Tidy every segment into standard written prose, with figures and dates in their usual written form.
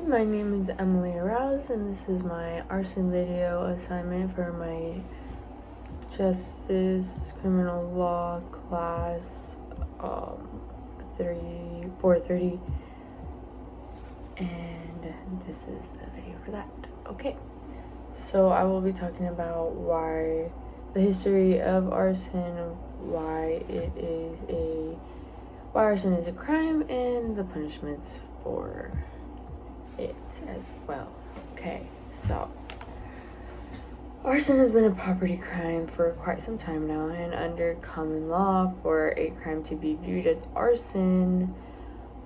My name is Emily Arouse, and this is my arson video assignment for my justice criminal law class 430, and this is the video for that. Okay, so I will be talking about the history of arson, why arson is a crime, and the punishments for it as well. Okay, so arson has been a property crime for quite some time now, and under common law, for a crime to be viewed as arson,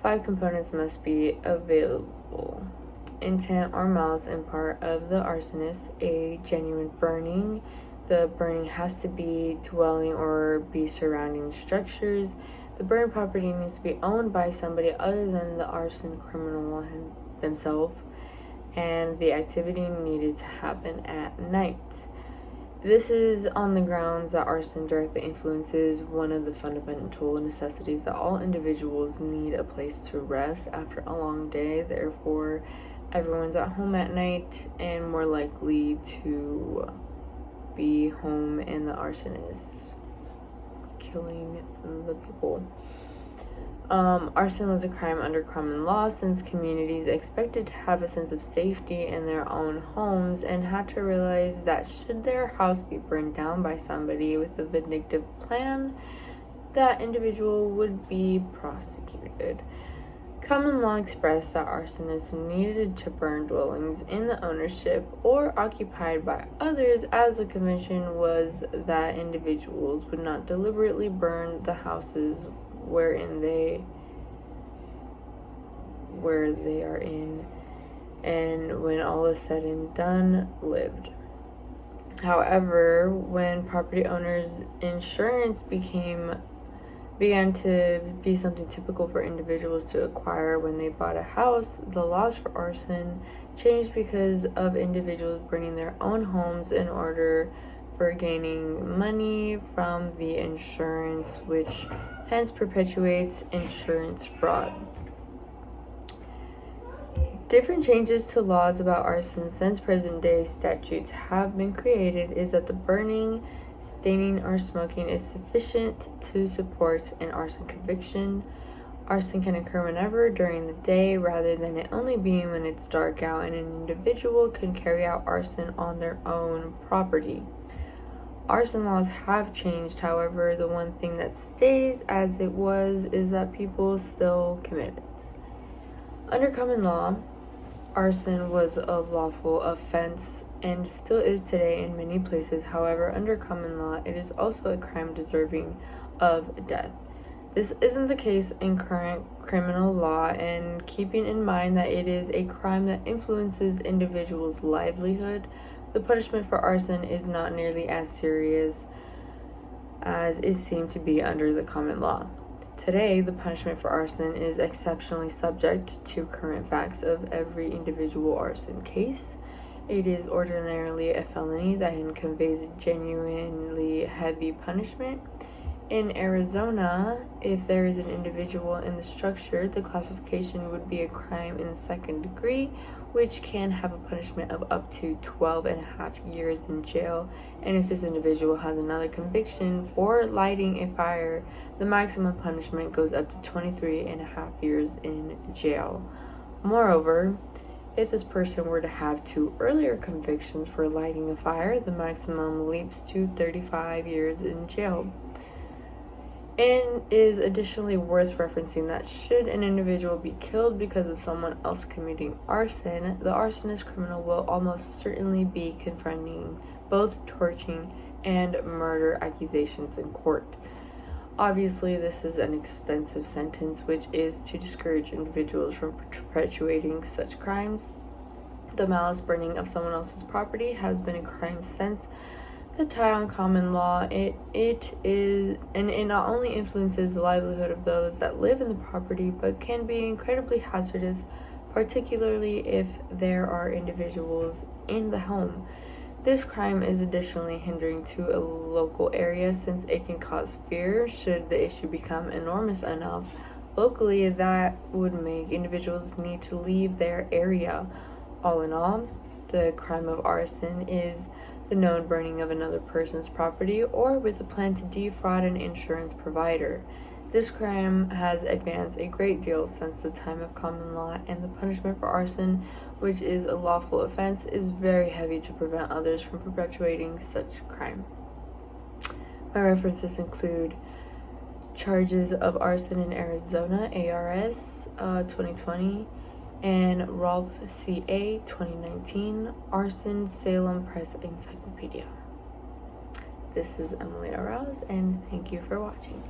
5 components must be available: intent or malice in part of the arsonist, a genuine burning. The burning has to be dwelling or be surrounding structures. The burned property needs to be owned by somebody other than the arson criminal themselves, and the activity needed to happen at night. This is on the grounds that arson directly influences one of the fundamental necessities that all individuals need: a place to rest after a long day. Therefore, everyone's at home at night and more likely to be home, and the arsonist killing the people. Arson was a crime under common law since communities expected to have a sense of safety in their own homes and had to realize that should their house be burned down by somebody with a vindictive plan, that individual would be prosecuted. Common law expressed that arsonists needed to burn dwellings in the ownership or occupied by others, as the convention was that individuals would not deliberately burn the houses where they are in, and when all is said and done, lived. However, when property owners' insurance began to be something typical for individuals to acquire when they bought a house, the laws for arson changed because of individuals burning their own homes in order for gaining money from the insurance, which hence perpetuates insurance fraud. Different changes to laws about arson since present-day statutes have been created is that the burning, staining, or smoking is sufficient to support an arson conviction. Arson can occur whenever during the day rather than it only being when it's dark out, and an individual can carry out arson on their own property. Arson laws have changed, however, the one thing that stays as it was is that people still commit it. Under common law, arson was a lawful offense and still is today in many places. However, under common law, it is also a crime deserving of death. This isn't the case in current criminal law, and keeping in mind that it is a crime that influences individuals' livelihood, the punishment for arson is not nearly as serious as it seemed to be under the common law. Today, the punishment for arson is exceptionally subject to current facts of every individual arson case. It is ordinarily a felony that conveys a genuinely heavy punishment. In Arizona, if there is an individual in the structure, the classification would be a crime in the second degree, which can have a punishment of up to 12.5 years in jail. And if this individual has another conviction for lighting a fire, the maximum punishment goes up to 23.5 years in jail. Moreover, if this person were to have 2 earlier convictions for lighting a fire, the maximum leaps to 35 years in jail. And is additionally worth referencing that should an individual be killed because of someone else committing arson, the arsonist criminal will almost certainly be confronting both torching and murder accusations in court. Obviously, this is an extensive sentence, which is to discourage individuals from perpetuating such crimes. The malice burning of someone else's property has been a crime since the time on common law. It not only influences the livelihood of those that live in the property, but can be incredibly hazardous, particularly if there are individuals in the home. This crime is additionally hindering to a local area since it can cause fear should the issue become enormous enough, Locally, that would make individuals need to leave their area. All in all, the crime of arson is the known burning of another person's property or with a plan to defraud an insurance provider. This crime has advanced a great deal since the time of common law, and the punishment for arson, which is a lawful offense, is very heavy to prevent others from perpetuating such crime. My references include Charges of Arson in Arizona, ARS 2020, and Rolf CA 2019, Arson Salem Press Encyclopedia. This is Emily Arouse, and thank you for watching.